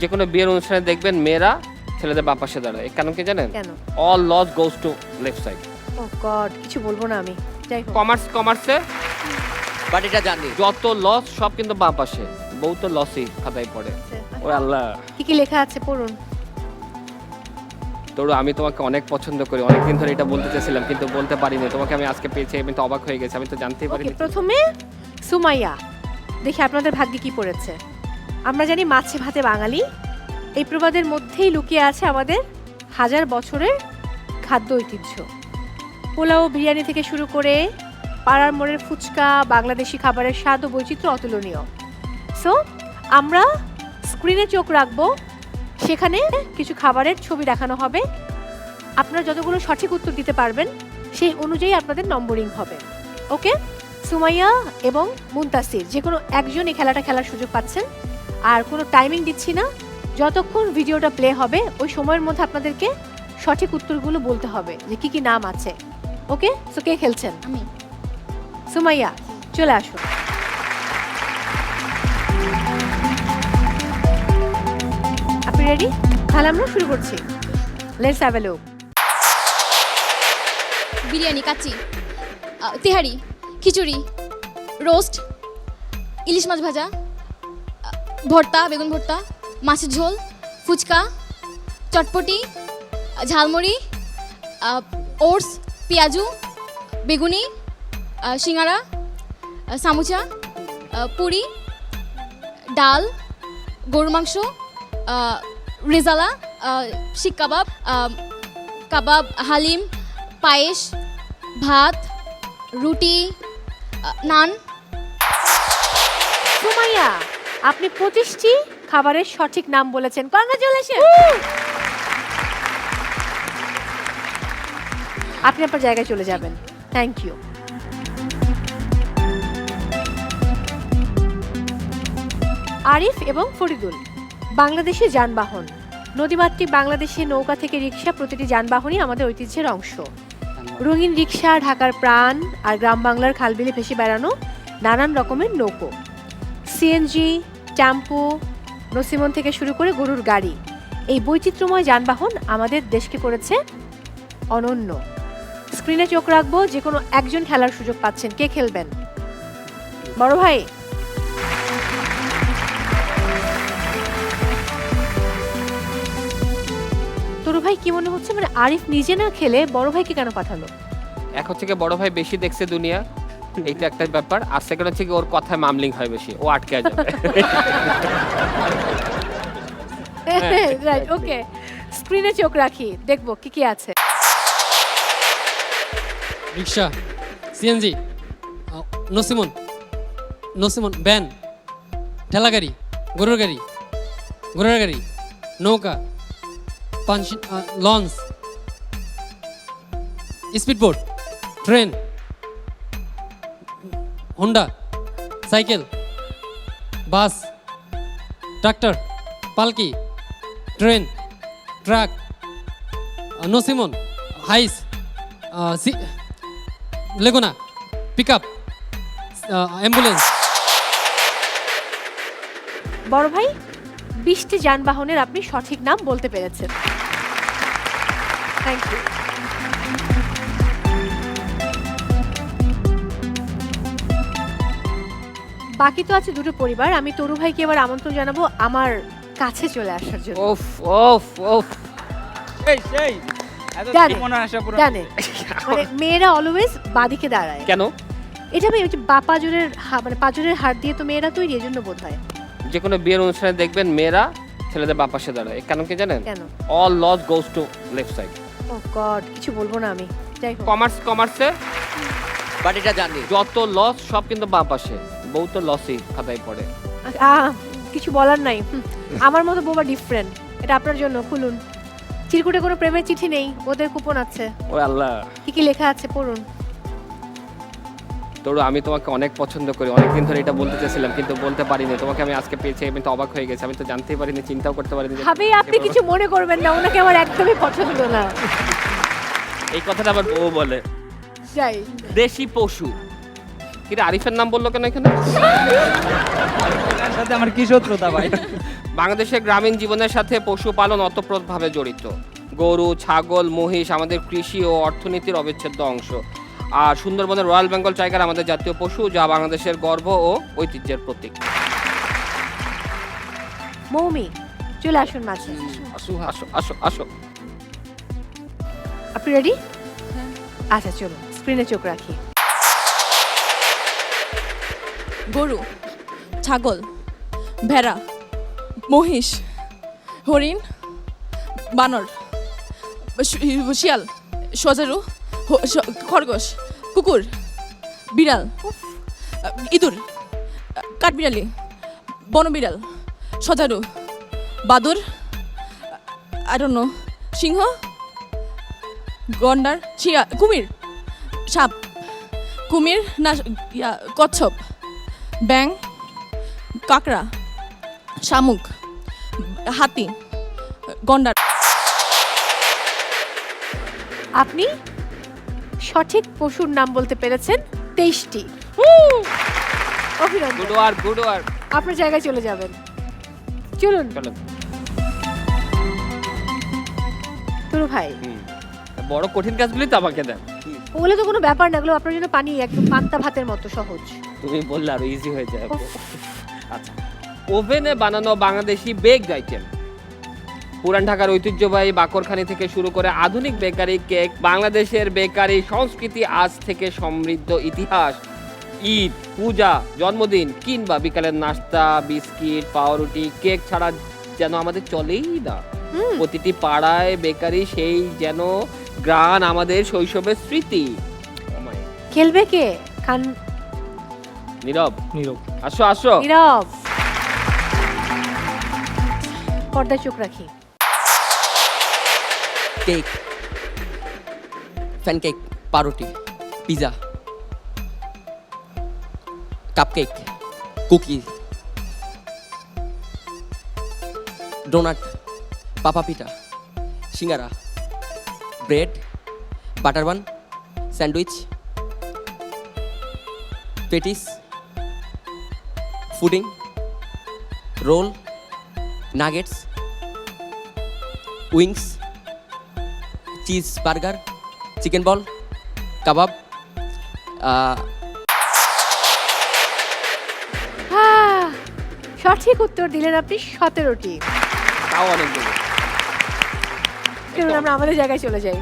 যে কোনো বিয়ের অনুষ্ঠানে দেখবেন মেয়েরা ছেলেদের বাম পাশে দাঁড়ায়, কেন কি জানেন? কেন? All loss goes to left side. Oh god, কিছু বলবো না আমি। যাই হোক, কমার্সে বাট এটা জানি যত লস সব কিন্তু বাম পাশে, বউ তো লসই খাতায় পড়ে। ও আল্লাহ, কি কি লেখা আছে পড়ুন। তোর আমি তোমাকে অনেক পছন্দ করি, অনেকদিন ধরে এটা বলতে চেয়েছিলাম কিন্তু বলতে পারিনি, তোমাকে আমি আজকে পেয়েছি, আমি তো অবাক হয়ে গেছি, আমি তো জানতেই ওকে, পারিনি। প্রথমে সুমাইয়া, দেখি আপনাদের ভাগ্যে কি পড়েছে। আমরা জানি মাছে ভাতে বাঙালি, এই প্রবাদের মধ্যেই লুকিয়ে আছে আমাদের হাজার বছরের খাদ্য ঐতিহ্য। পোলাও, বিরিয়ানি থেকে শুরু করে পাড়ার মোড়ের ফুচকা, বাংলাদেশি খাবারের স্বাদ ও বৈচিত্র্য অতুলনীয়। সো আমরা স্ক্রিনে চোখ রাখবো, সেখানে কিছু খাবারের ছবি দেখানো হবে। আপনারা যতগুলো সঠিক উত্তর দিতে পারবেন সেই অনুযায়ী আপনাদের নম্বরিং হবে। ওকে, সুমাইয়া এবং মুনতাসির যে কোনো একজন এই খেলাটা খেলার সুযোগ পাচ্ছেন। আর কোনো টাইমিং দিচ্ছি না, যতক্ষণ ভিডিওটা প্লে হবে ওই সময়ের মধ্যে আপনাদেরকে সঠিক উত্তরগুলো বলতে হবে যে কি কি নাম আছে। ওকে, সো কে খেলছেন? আমি। সুমাইয়া, চলে আসুন। আপনি রেডি? তাহলে আমরা শুরু করছি। Let's have a look. Biryani, কাচ্চি, তেহারি, খিচুড়ি, রোস্ট, ইলিশ মাছ ভাজা, ভর্তা, বেগুন ভর্তা, মাছের ঝোল, ফুচকা, চটপটি, ঝালমুড়ি, ওটস, পেঁয়াজু, বেগুনি, সিঙ্গারা, সামুচা, পুরি, ডাল, গরুর মাংস, রেজালা, শিক কাবাব, কাবাব, হালিম, পায়েস, ভাত, রুটি, নান। সুমাইয়া, আপনি 25টি খাবারের সঠিক নাম বলেছেন। কংগ্রাচুলেশন। আপনি আপনার জায়গায় চলে যাবেন। Thank you. আরিফ এবং ফরিদুল, বাংলাদেশি যানবাহন। নদীমাতৃক বাংলাদেশে নৌকা থেকে রিক্সা, প্রতিটি যানবাহনই আমাদের ঐতিহ্যের অংশ। রঙিন রিক্সা, ঢাকার প্রাণ, আর গ্রাম বাংলার খালবিলে ভেসে বেড়ানো নানান রকমের নৌকো। সিএনজি, টেম্পো, নসিমন থেকে শুরু করে গরুর গাড়ি, এই বৈচিত্র্যময় যানবাহন আমাদের দেশকে করেছে অনন্য। স্ক্রিনে চোখ রাখবো, যে কোনো একজন খেলার সুযোগ পাচ্ছেন। কে খেলবেন? বড় ভাই। তোর ভাই কি মনে হচ্ছে, মানে আরিফ নিজে না খেলে বড় ভাইকে কেন পাঠালো? এক হচ্ছে কি বড় ভাই বেশি দেখছে দুনিয়া, এইটা একটা ব্যাপার, আর সেকেন্ড হচ্ছে কি ওর কথায় মামলিং হয় বেশি, ও আটকে যাবে। রাইট, ওকে, স্ক্রিনে চোখ রাখি, দেখবো কি কি আছে। রিক্সা, সিএনজি, নসিমন, ভ্যান, ঠেলাগাড়ি, গরুর গাড়ি, ঘোড়ার গাড়ি, নৌকা, launch, speedboat, train, Honda, cycle, bus, tractor, পালকি, ট্রেন, ট্রাক, নসিমন, হাইস, লেগুনা, পিকআপ, অ্যাম্বুলেন্স। বড় ভাই, 20টি যানবাহনের আপনি সঠিক নাম বলতে পেরেছেন। Thank you. বাকি তো আছে দুটো পরিবার। আমি তরু ভাইকে এবার আমন্ত্রণ জানাবো আমার কাছে চলে আসার জন্য। ওফ ওফ ওফ, জানে, জানে, মানে মেয়েরা অলওয়েজ বাদিকে দাঁড়ায়। কেন? এটা আমি ওই যে পাজরের মানে পাজরের হাড় দিয়ে তো মেয়েরা তৈরি, এজন্য বোধ হয়। যে কোনো বিয়ের অনুষ্ঠানে দেখবেন মেয়েরা ছেলেদের বাম পাশে দাঁড়ায়, কেন কি জানেন? কেন? All loss goes to left side. Oh god, কিছু বলবো না আমি। যাই হোক, কমার্সে বাট এটা জানি যত লস সব কিন্তু বাম পাশে, বউ তো লসই খাতায় পড়ে। কিছু বলার নাই। আমার মতো বোবা ডিফারেন্ট। এটা আপনার জন্য, খুলুন। চিরকুটে কোনো প্রেমের চিঠি নেই, ওদের কুপন আছে। ও আল্লাহ, কি কি লেখা আছে পড়ুন। তোর আমি তোমাকে অনেক পছন্দ করি, অনেকদিন ধরে এটা বলতে চেয়েছিলাম কিন্তু বলতে পারিনি, তোমাকে আমি আজকে পেয়েছি, আমি তো অবাক হয়ে গেছি, আমি তো জানতেই পারিনি, চিন্তাও করতে পারিনি। ভাবি, আপনি কিছু মনে করবেন না, ওনাকে আমার একদমই পছন্দ না। এই কথাটা আবার বউ বলে। যাই, দেশি পশু, কিরে আরিফের নাম বললো কেন এখানে? সাথে আমার কি শত্রুতা ভাই? বাংলাদেশের গ্রামীণ জীবনের সাথে পশুপালন ওতপ্রোতভাবে জড়িত। গরু, ছাগল, মহিষ আমাদের কৃষি ও অর্থনীতির অবিচ্ছেদ্য অংশ। আর সুন্দরবনের রয়্যাল বেঙ্গল টাইগার আমাদের জাতীয় পশু, যা বাংলাদেশের গর্ব ও ঐতিহ্যের প্রতীক। মৌমি চলে আসুন মাঝে। আসো আসো আসো আসো। আপনি রেডি? আচ্ছা চলুন স্ক্রিনে চোখ রাখি। গরু, ছাগল, ভেড়া, মহিষ, হরিণ, বানর, শিয়াল, সজারু, খরগোশ, কুকুর, বিড়াল, ইঁদুর, কাঠবিড়ালি, বনবিড়াল, সজারু, বাদুর, I don't know, সিংহ, গন্ডার, কুমির, সাপ, কুমির না কচ্ছপ, ব্যাং, কাকড়া, শামুক, হাতি, গন্ডার। আপনি সঠিক পশুর নাম বলতে পেরেছেন 23টি। অভিনন্দন, গুড ওয়ার্ক গুড ওয়ার্ক। আপনার জায়গায় চলে যাবেন। চলুন চলো। তুরু ভাই, বড় কঠিন কাজগুলি তো আমাকে দেন। ওগুলো তো কোনো ব্যাপার না, ওগুলো আপনার জন্য পানি, একদম পান্তা ভাতের মতো সহজ। তুমি বললে আরো ইজি হয়ে যায়। আচ্ছা, ওভেনে বানানো বাংলাদেশি বেকড আইটেম। পুরান ঢাকার ঐতিহ্যবাহী বাকরখানি থেকে শুরু করে আধুনিক বেকারি কেক, বাংলাদেশের বেকারি সংস্কৃতি আজ থেকে সমৃদ্ধ ইতিহাস। ঈদ, পূজা, জন্মদিন কিংবা বিকালের নাস্তা, বিস্কিট, পাউরুটি, কেক ছাড়া যেন আমাদের চলেই না। প্রতিটি পাড়ায় বেকারি সেই যেন গ্রান আমাদের শৈশবের স্মৃতি। খেলবে কে? খান নীরব, আসো আসো। নীরব, পর্দায় চোখ রাখি। কেক, প্যানকেক, পাউরুটি, পিজা, কাপকেক, কুকি, ডোনাট, পাপা পিঠা, সিঙ্গারা, bread, butter bun, sandwich, patties, pudding, roll, nuggets, wings, cheese burger, chicken ball, কাবাব, সঠিক উত্তর দিলেন আপনি 17টি। তাও অনেকগুলো। চলুন আমরা আমাদের জায়গায় চলে যাই।